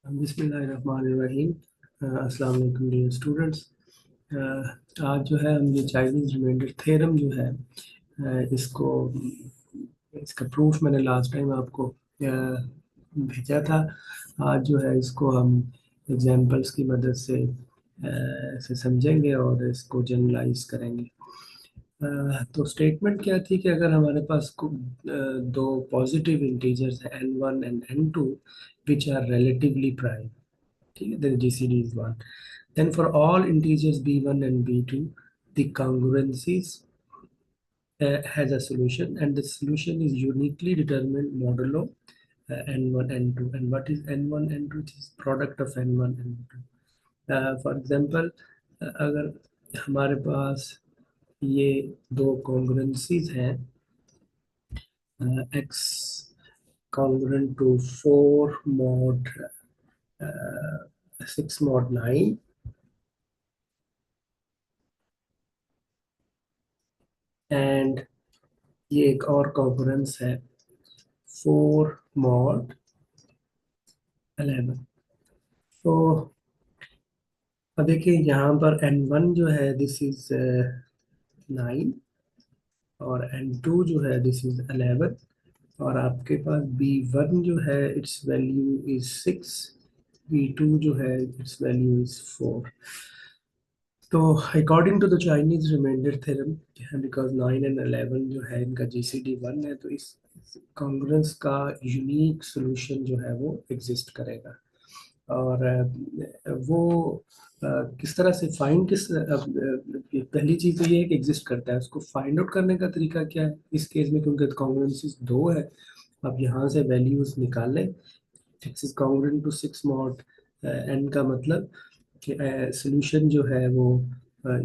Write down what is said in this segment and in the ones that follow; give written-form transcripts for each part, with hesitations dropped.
बिस्मिल्लाहिर्रहमानिर्रहीम। अस्सलाम वालेकुम डियर स्टूडेंट्स। आज जो है हम ये चाइनीज़ रिमाइंडर थ्योरम जो है इसको इसका प्रूफ मैंने लास्ट टाइम आपको भेजा था। आज जो है इसको हम एग्जांपल्स की मदद से इसे समझेंगे और इसको जनरलाइज करेंगे। तो स्टेटमेंट क्या थी कि अगर हमारे पास दो पॉजिटिव इंटीजर्स हैं n1 and n2 which are relatively prime, ठीक है, then GCD is 1. Then for all integers b1 and b2, the congruencies has a solution, and the solution is uniquely determined modulo n1 n2. And what is n1 n2? It is product of n1 and n2. For example, अगर हमारे पास ये दो congruencies हैं, x congruent to 4 mod 6 mod 9, and ये एक और concurrence है 4 mod 11। तो अब देखिए यहाँ पर n1 जो है दिस इज 9, और n2 जो है दिस इज 11, और आपके पास b1 जो है इट्स वैल्यू इज 6, b2 जो है इट्स वैल्यू इज 4। तो according to the Chinese remainder theorem, because 9 and 11 जो है इनका जीसीडी 1 है, तो इस कॉन्ग्रुएंस का यूनिक सोल्यूशन जो है वो एग्जिस्ट करेगा। और वो किस तरह से फाइंड पहली चीज तो ये है कि एग्जिस्ट करता है, उसको फाइंड आउट करने का तरीका क्या है इस केस में, क्योंकि कॉन्ग्रुएंसीज दो है। अब यहाँ से वैल्यूज निकाल लें। x is congruent to 6 mod n का मतलब कि सोल्यूशन जो है वो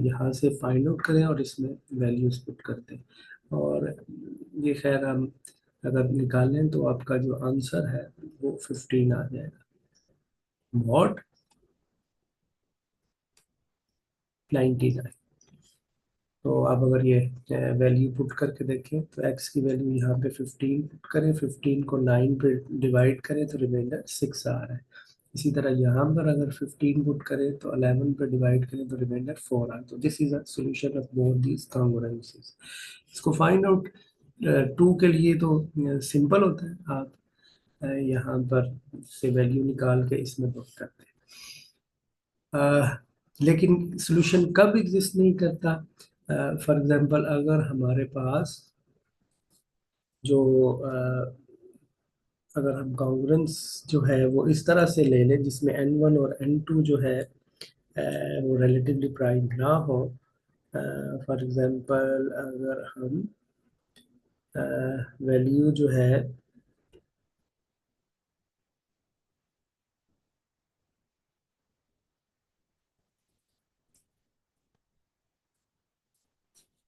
यहाँ से फाइंड आउट करें और इसमें वैल्यूज पुट कर दें। और ये खैर हम अगर निकालें तो आपका जो आंसर है वो 15 आ जाएगा, मॉड 99। तो अब अगर ये वैल्यू पुट करके देखें तो x की वैल्यू यहाँ पे 15 पुट करें, 15 को 9 पे डिवाइड करें तो रिमाइंडर 6 आ रहा है। इसी तरह यहाँ पर अगर 15 पुट करें तो 11 पे डिवाइड करें तो रिमाइंडर 4 आ रहा है। तो this is a solution of both these congruencies. इसको फाइंड आउट 2 के लिए तो सिंपल होता है, आप यहाँ पर से वैल्यू निकाल के इसमें पुट करते हैं। लेकिन सॉल्यूशन कब एग्जिस्ट नहीं करता? फॉर एग्जांपल अगर हमारे पास जो अगर हम कॉन्ग्रुएंस जो है वो इस तरह से ले लें जिसमें n1 और n2 जो है वो रिलेटिवली प्राइम ना हो। फॉर एग्जांपल अगर हम वैल्यू जो है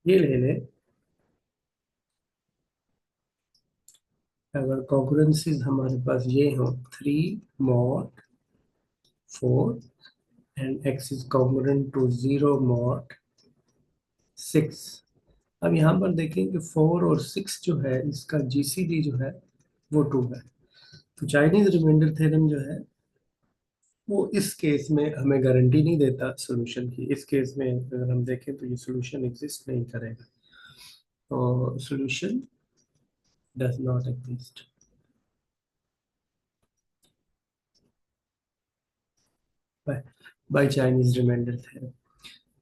ये ले लें, अगर कॉन्ग्रुएंसीज हमारे पास ये हो 3 mod 4 and x is congruent to 0 mod 6। अब यहाँ पर देखें कि 4 और 6 जो है इसका जीसीडी जो है वो 2 है। तो चाइनीज रिमाइंडर थ्योरम जो है वो इस केस में हमें गारंटी नहीं देता सॉल्यूशन की। इस केस में अगर हम देखें तो ये सॉल्यूशन एग्जिस्ट नहीं करेगा, तो solution does not exist by Chinese remainder theorem.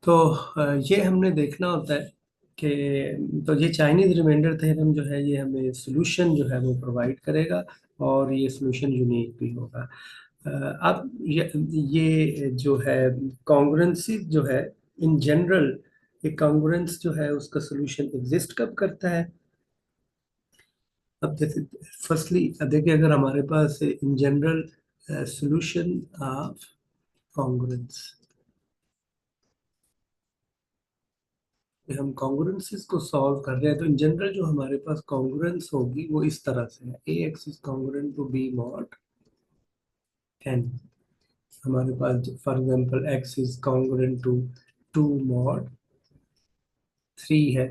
तो ये हमने देखना होता है कि तो ये चाइनीज रिमाइंडर थ्योरम जो है ये हमें सॉल्यूशन जो है वो प्रोवाइड करेगा, और ये सॉल्यूशन यूनिक भी होगा। अब ये जो है कॉन्ग्रुएंसी जो है इन जनरल, एक कॉन्ग्रुएंस जो है उसका सॉल्यूशन एग्जिस्ट कब करता है? अब जैसे फर्स्टली देखिए, अगर हमारे पास in general solution of congruence, हम कॉन्ग्रुएंसीज को सॉल्व कर रहे हैं, तो इन जनरल जो हमारे पास कॉन्ग्रुएंस होगी वो इस तरह से है, A X is congruent to B mod N. हमारे पास for example X is congruent to 2 mod 3 है।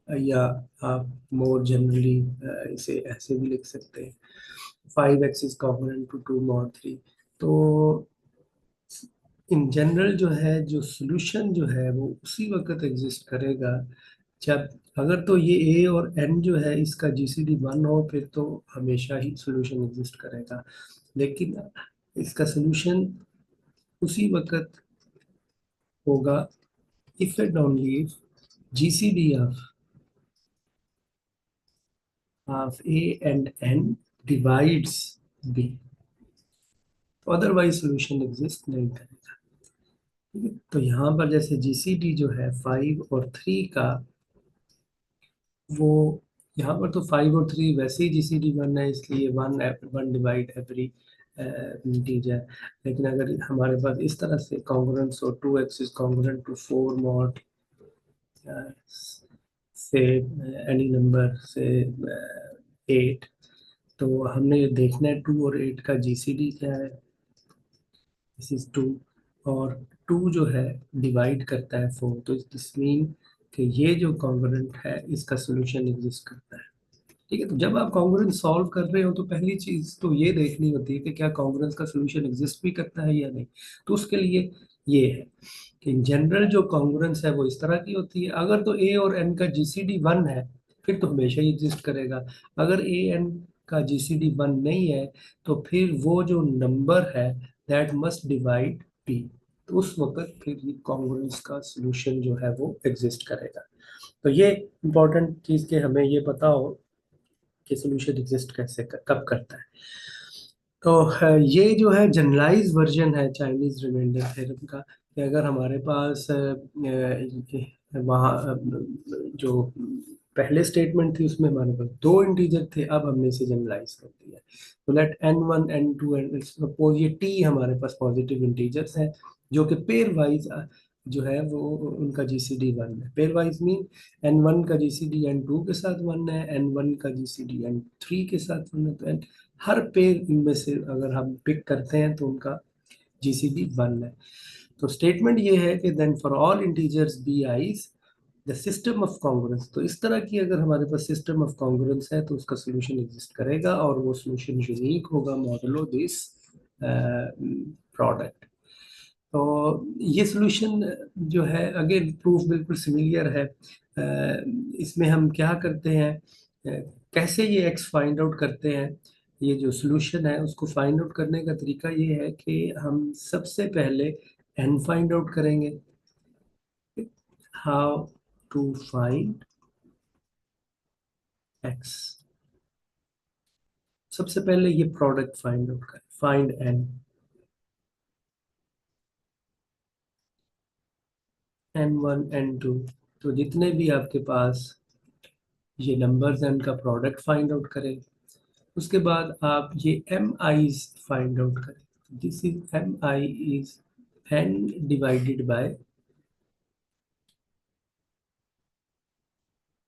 या आप मोर जनरली इसे ऐसे भी लिख सकते हैं, 5x is component to 2 mod 3। तो इन जनरल जो है, जो सोल्यूशन जो है वो उसी वक्त एग्जिस्ट करेगा जब, अगर तो ये ए और एन जो है इसका जीसीडी 1 हो, फिर तो हमेशा ही सोल्यूशन एग्जिस्ट करेगा। लेकिन इसका सोल्यूशन उसी वक्त होगा if and only if GCD of A and N divides B, otherwise solution exist नहीं करेगा। ठीक है, तो यहाँ पर जैसे जीसीडी जो है 5 और 3 का, वो यहाँ पर तो 5 और 3 वैसे ही जीसीडी 1 है, इसलिए 1 डिवाइड एवरी इंटीजर। लेकिन अगर हमारे पास इस तरह से कॉन्ग्रुएंस हो, 2x is congruent to 4 mod से एनी नंबर से 8, तो हमने ये देखना है 2 और 8 का जीसीडी क्या है। दिस इज 2, और 2 जो है डिवाइड करता है 4, तो दिस मीन कि ये जो कॉन्ग्रुएंट है इसका सॉल्यूशन एग्जिस्ट करता है। ठीक है, तो जब आप कॉन्ग्रुएंस सॉल्व कर रहे हो तो पहली चीज तो ये देखनी होती है कि क्या कॉन्ग्रुएंस का सॉल्यूशन एग्जिस्ट भी करता है या नहीं। तो उसके लिए ये है कि इन जनरल जो कॉन्ग्रुएंस है वो इस तरह की होती है, अगर तो ए और एन का जीसीडी 1 है फिर तो हमेशा ही एग्जिस्ट करेगा। अगर ए एन का जीसीडी 1 नहीं है तो फिर वो जो नंबर है दैट मस्ट डिवाइड पी, तो उस वक्त फिर ये कॉन्ग्रुएंस का सॉल्यूशन जो है वो एग्जिस्ट करेगा। तो ये इंपॉर्टेंट चीज के हमें ये पता हो कि सॉल्यूशन एग्जिस्ट कैसे कब करता है। तो ये जो है जनरलाइज वर्जन है चाइनीज रिमाइंडर थ्योरम का, कि अगर हमारे पास वहाँ जो पहले स्टेटमेंट थी उसमें हमारे पास 2 इंटीजर थे, अब हमने इसे जनरलाइज कर दिया। तो let n1 n2 and suppose ये t हमारे पास पॉजिटिव इंटीजर्स है जो कि पेयर वाइज जो है वो उनका जीसीडी 1 है। पेयर वाइज मीन n1 का जीसीडी n2 के साथ 1 है, n1 का जीसीडी n3 के साथ 1 है। तो हर पेयर इनमें से अगर हम पिक करते हैं तो उनका जीसीडी 1 है। तो स्टेटमेंट ये है कि then for all integers B I's the system of congruence, तो इस तरह की अगर हमारे पास सिस्टम ऑफ कॉन्ग्रुएंस है तो उसका सोल्यूशन एग्जिस्ट करेगा और वो सोल्यूशन यूनिक होगा मॉडलो दिस प्रोडक्ट। तो ये सोल्यूशन जो है अगेन प्रूफ बिल्कुल सिमिलियर है। इसमें हम क्या करते हैं, कैसे ये एक्स फाइंड आउट करते हैं। ये जो सोल्यूशन है उसको फाइंड आउट करने का तरीका ये है कि हम सबसे पहले एन फाइंड आउट करेंगे। हाउ टू फाइंड एक्स, सबसे पहले ये प्रोडक्ट फाइंड आउट करें, फाइंड एन, n1 n2, तो जितने भी आपके पास ये नंबर्स हैं उनका प्रोडक्ट फाइंड आउट करें। उसके बाद आप ये एम आईज फाइंड आउट करें। This is M I is N divided by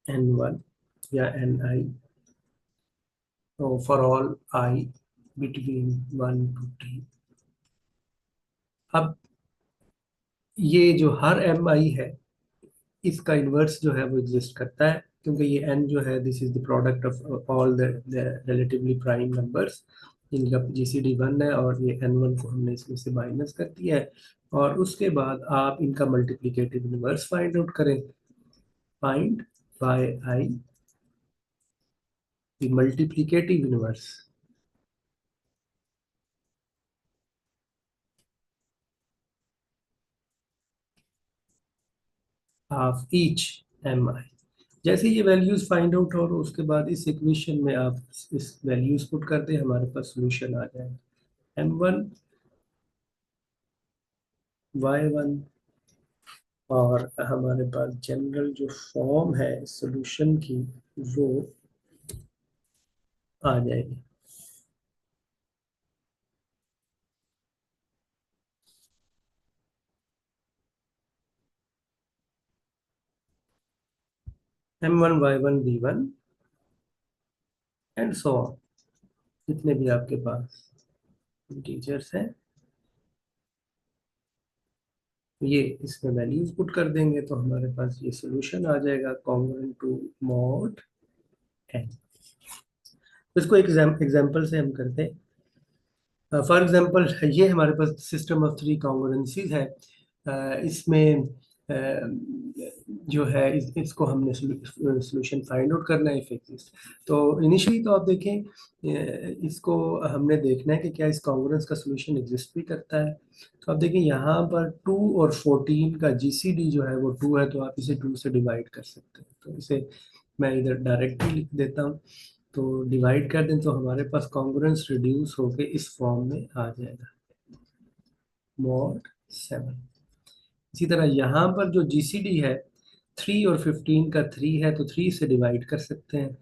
n1 या एन आई, तो for all I between 1 to 10। अब ये जो हर एम आई है इसका इन्वर्स जो है वो एग्जिस्ट करता है, क्योंकि ये n जो है this is the product of all the relatively prime numbers, इनका जीसीडी 1 है और ये n1 को हमने इसमें से माइनस कर दिया है। और उसके बाद आप इनका मल्टीप्लिकेटिव इन्वर्स फाइंड आउट करें। Find by I the multiplicative inverse of each M I. जैसे ये वैल्यूज फाइंड आउट और उसके बाद इस इक्वेशन में आप इस वैल्यूज पुट कर दें, हमारे पास सोल्यूशन आ जाएगा। m1 y1, और हमारे पास जनरल जो फॉर्म है सॉल्यूशन की वो आ जाएगी। m1 y1 b1 and so on, जितने भी आपके पास टीचर्स हैं। ये इसमें वैल्यूज पुट कर देंगे तो हमारे पास ये सोल्यूशन आ जाएगा कॉन्ग्रुएंट टू मॉड n। इसको एक एग्जाम्पल से हम करते हैं। फॉर एग्जांपल ये हमारे पास सिस्टम ऑफ थ्री कॉन्ग्रुएंसीज है। इसमें जो है इसको हमने सोल्यूशन फाइंड आउट करना है इफ एग्जिस्ट। तो इनिशियली तो आप देखें इसको हमने देखना है कि क्या इस कॉन्ग्रुएंस का सोल्यूशन एग्जिस्ट भी करता है। तो आप देखें यहाँ पर 2 और 14 का जीसीडी जो है वो 2 है, तो आप इसे 2 से डिवाइड कर सकते हैं। तो इसे मैं इधर डायरेक्टली लिख देता हूँ। तो डिवाइड कर दें तो हमारे पास कॉन्ग्रुएंस रिड्यूस होके इस फॉर्म में आ जाएगा, मॉड 7। इसी तरह यहाँ पर जो जीसीडी है 3 और 15 का 3 है, तो 3 से डिवाइड कर सकते हैं।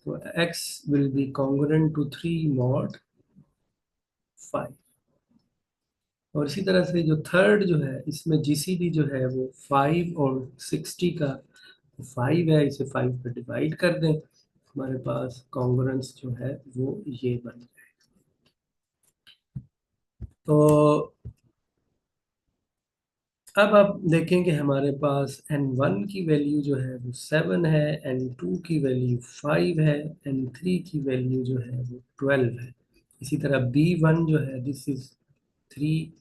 तो x will be congruent to 3 mod 5। और इसी तरह से जो थर्ड जो है इसमें जीसीडी जो है वो 5 और 60 का 5 है, इसे 5 पे डिवाइड कर दें, हमारे पास कॉन्ग्रुएंस जो है वो ये बन जाए। तो अब आप देखें कि हमारे पास n1 की वैल्यू जो है वो 7 है, n2 की वैल्यू 5 है, n3 की वैल्यू जो है वो 12 है। इसी तरह b1 जो है दिस इज 3,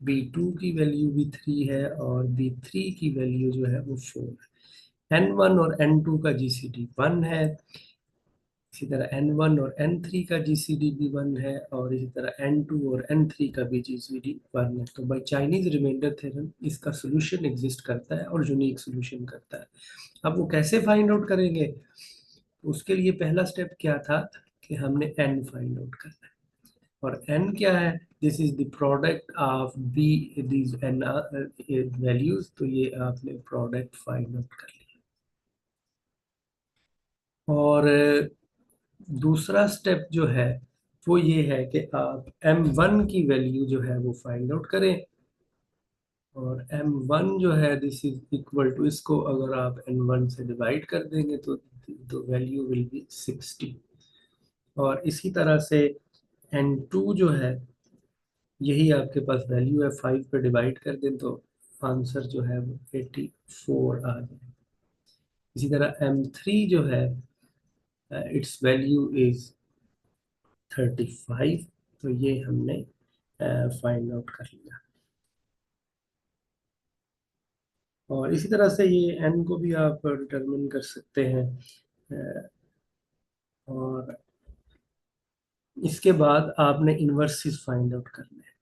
b2 की वैल्यू भी 3 है और b3 की वैल्यू जो है वो 4 है। n1 और n2 का जीसीडी 1 है। इसी तरह n1 और n3 का जीसीडी भी 1 है और इसी तरह n2 और n3 का भी जीसीडी 1 है। तो बाई चाइनीज रिमाइंडर थ्योरम इसका सोल्यूशन एग्जिस्ट करता है और यूनिक सोल्यूशन करता है। अब वो कैसे फाइंड आउट करेंगे? तो उसके लिए पहला स्टेप क्या था कि हमने n फाइंड आउट करना है। और n क्या है? This is the product of be these n values. तो ये आपने प्रोडक्ट फाइंड आउट कर लिया। और दूसरा स्टेप जो है वो ये है कि आप m1 की वैल्यू जो है वो फाइंड आउट करें। और m1 जो है दिस इज इक्वल टू, इसको अगर आप n1 से डिवाइड कर देंगे तो वैल्यू विल बी 60। और इसी तरह से n2 जो है यही आपके पास वैल्यू है, 5 पे डिवाइड कर दें तो आंसर जो है वो 84 आ जाए। इसी तरह m3 जो है इट्स वैल्यू इज 35। तो ये हमने फाइंड आउट कर लिया। और इसी तरह से ये n को भी आप डिटरमिन कर सकते हैं। अ, और इसके बाद आपने इन्वर्सिस फाइंड आउट करने हैं।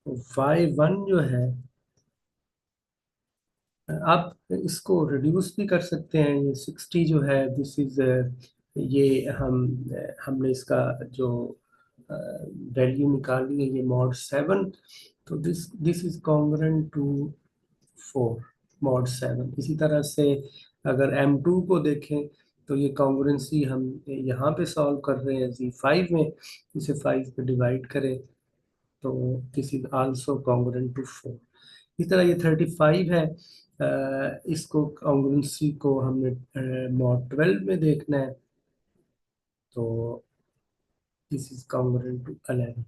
तो y1 जो है आप इसको रिड्यूस भी कर सकते हैं। ये 60 जो है दिस इज ये हमने इसका जो वैल्यू निकाली है ये मॉड 7। तो this is congruent to 4 mod 7। इसी तरह से अगर m2 को देखें तो ये कॉन्ग्रुएंसी हम यहाँ पे सॉल्व कर रहे हैं z5 में, इसे 5 पे डिवाइड करें तो this is also congruent to 4। इस तरह ये 35 है। इसको कॉन्ग्रुएंसी को हमने मॉड 12 में देखना है तो this is congruent to 11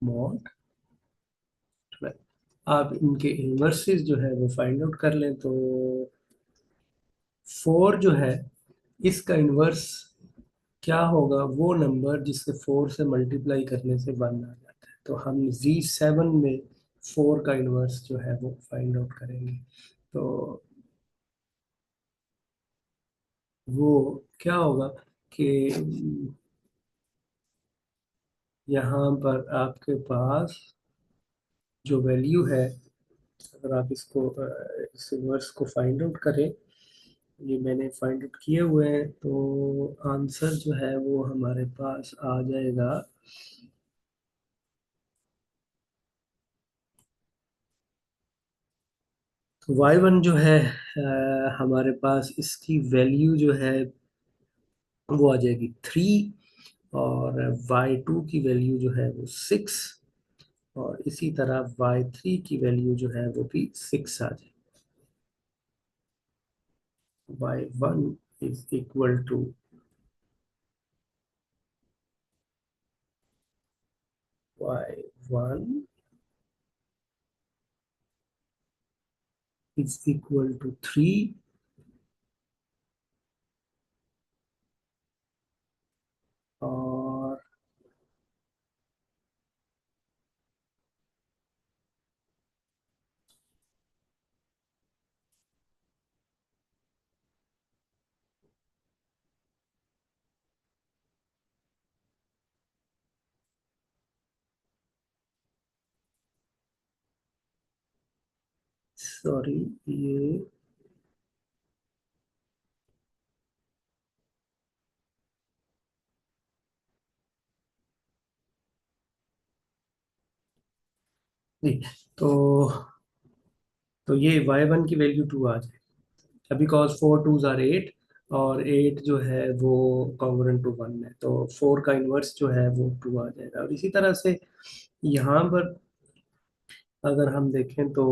mod 12। आप इनके इन्वर्सेस जो है वो फाइंड आउट कर लें तो 4 जो है इसका इन्वर्स क्या होगा? वो नंबर जिससे 4 से मल्टीप्लाई करने से 1 आ जाता है। तो हम Z7 में 4 का इन्वर्स जो है वो फाइंड आउट करेंगे। तो वो क्या होगा कि यहाँ पर आपके पास जो वैल्यू है, अगर आप इसको इस इन्वर्स को फाइंड आउट करें, ये मैंने फाइंड आउट किए हुए हैं, तो आंसर जो है वो हमारे पास आ जाएगा तो y1 जो है हमारे पास इसकी वैल्यू जो है वो आ जाएगी 3। और y2 की वैल्यू जो है वो 6। और इसी तरह y3 की वैल्यू जो है वो भी 6 आ जाएगी। y1 is equal to y1 is equal to 3 और सॉरी ये नहीं, तो ये y1 की वैल्यू 2 आ जाए बिकॉज 4 2s आर 8 और 8 जो है वो कॉन्ग्रुएंट टू 1 है, तो 4 का इन्वर्स जो है वो 2 आ जाएगा। और इसी तरह से यहाँ पर अगर हम देखें तो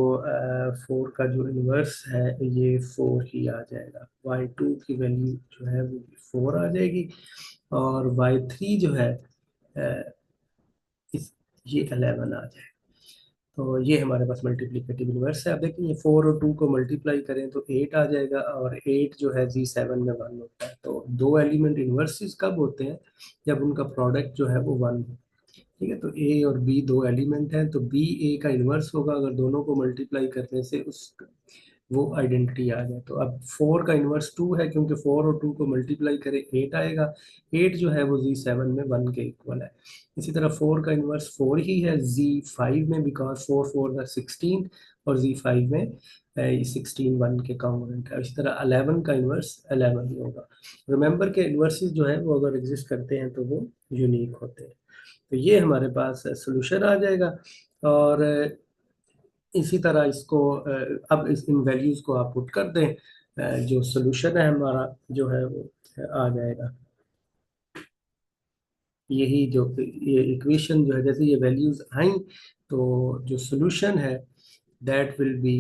4 का जो इन्वर्स है ये 4 ही आ जाएगा। y2 की वैल्यू जो है वो 4 आ जाएगी और y3 जो है अ, इस ये 11 आ जाएगा। तो ये हमारे पास मल्टीप्लिकेटिव इन्वर्स है। अब देखिए ये 4 और 2 को मल्टीप्लाई करें तो 8 आ जाएगा और 8 जो है Z7 में 1 होता है। तो दो एलिमेंट इन्वर्सेस कब होते हैं? जब उनका प्रोडक्ट जो है वो 1 हो। ठीक है, तो ए और बी दो एलिमेंट हैं, तो बी ए का इन्वर्स होगा अगर दोनों को मल्टीप्लाई करने से उस वो आइडेंटिटी आ जाए। तो अब 4 का इन्वर्स 2 है, क्योंकि 4 और 2 को मल्टीप्लाई करें 8 आएगा। 8 जो है वो Z7 में 1 के इक्वल है। इसी तरह 4 का इन्वर्स 4 ही है Z5 में, बिकॉज 4 4 का 16 और Z5 में 16 1 के कॉन्ग्रुएंट है। इसी तरह 11 का इन्वर्स 11 ही होगा। रिमेंबर के इन्वर्सेस जो है वो अगर एग्जिस्ट करते हैं तो वो यूनिक होते हैं। तो ये हमारे पास सोल्यूशन आ जाएगा। और इसी तरह इसको अब इस इन वैल्यूज को आप पुट कर दें, जो सोल्यूशन है हमारा जो है वो आ जाएगा। यही जो ये इक्वेशन जो है, जैसे ये वैल्यूज आई तो जो सोल्यूशन है दैट विल बी,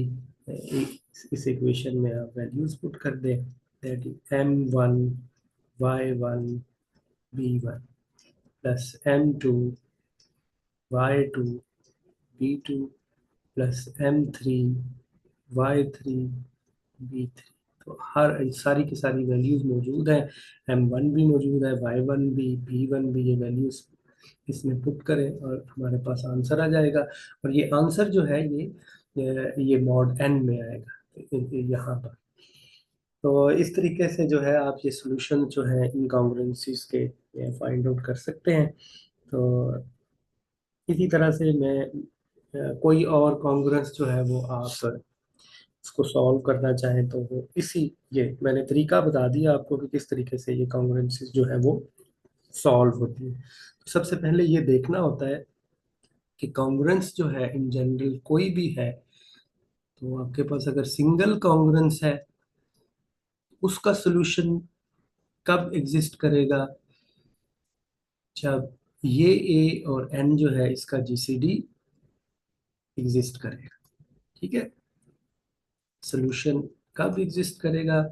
इस इक्वेशन में आप वैल्यूज पुट कर दें, that is m1 y1 b1 plus m2 y2 b2 plus m3 y3 b3। तो हर सारी की सारी वैल्यूज मौजूद है, m1 भी मौजूद है, y1 भी, b1 भी, ये वैल्यूज इसमें पुट करें और हमारे पास आंसर आ जाएगा। और ये आंसर जो है ये मॉड n में आएगा यहाँ पर। तो इस तरीके से जो है आप ये सॉल्यूशन जो है इनकॉन्ग्रुएंसीज के फाइंड आउट कर सकते हैं। तो इसी तरह से मैं कोई और कॉन्ग्रुएंस जो है वो आप इसको सॉल्व करना चाहें तो वो इसी, ये मैंने तरीका बता दिया आपको कि किस तरीके से ये कॉन्ग्रुएंसीज जो है वो सॉल्व होती है। तो सबसे पहले ये देखना होता है कि कॉन्ग्रुएंस जो है इन जनरल कोई भी है, तो आपके पास अगर सिंगल कॉन्ग्रुएंस है उसका सॉल्यूशन कब एग्जिस्ट करेगा? जब ये ए और एन जो है इसका जीसीडी एग्जिस्ट करेगा। ठीक है, सॉल्यूशन कब एग्जिस्ट करेगा?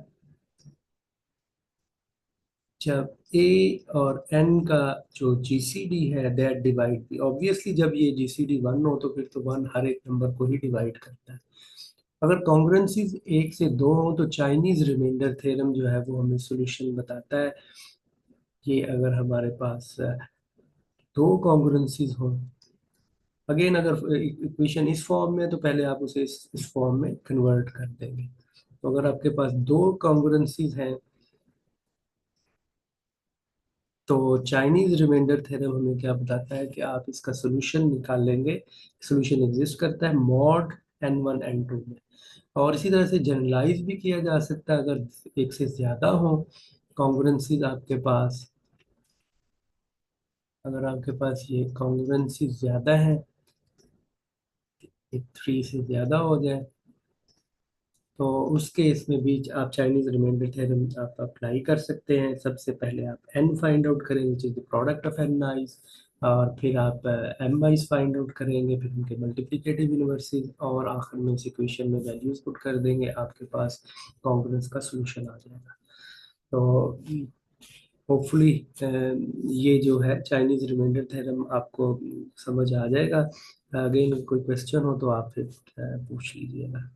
जब ए और एन का जो जीसीडी है दैट डिवाइड बी। ऑब्वियसली जब ये जीसीडी 1 हो तो फिर तो 1 हर एक नंबर को ही डिवाइड करता है। अगर कॉन्ग्रुएंसीज 1 से 2 हो तो चाइनीज रिमाइंडर थ्योरम जो है वो हमें सॉल्यूशन बताता है। ये अगर हमारे पास दो कॉन्ग्रुएंसीज हो, अगेन अगर इक्वेशन इस फॉर्म में है तो पहले आप उसे इस फॉर्म में कन्वर्ट कर देंगे। तो अगर आपके पास दो कॉन्ग्रुएंसीज हैं तो चाइनीज रिमाइंडर थ्योरम हमें क्या बताता है कि आप इसका सोल्यूशन निकाल लेंगे। सोल्यूशन एग्जिस्ट करता है मॉड n1 n2 में। और इसी तरह से जनरलाइज भी किया जा सकता है, अगर एक से ज्यादा हो कॉन्ग्रुएंसीज आपके पास, अगर आपके पास ये कॉन्ग्रुएंसीज ज्यादा है, 3 से ज्यादा हो जाए, तो उस केस में भी आप चाइनीज रिमाइंडर थ्योरम आप अप्लाई कर सकते हैं। सबसे पहले आप n फाइंड आउट करेंगे which is the product of n eyes, और फिर आप m आइज फाइंड आउट करेंगे, फिर उनके मल्टीप्लिकेटिव इन्वर्सेस, और आखिर में उस इक्वेशन में वैल्यूज पुट कर देंगे, आपके पास कॉन्ग्रुएंस का सॉल्यूशन आ जाएगा। तो होपफुली ये जो है चाइनीज रिमाइंडर थ्योरम आपको समझ आ जाएगा। अगेन कोई क्वेश्चन हो तो आप फिर पूछ लीजिएगा।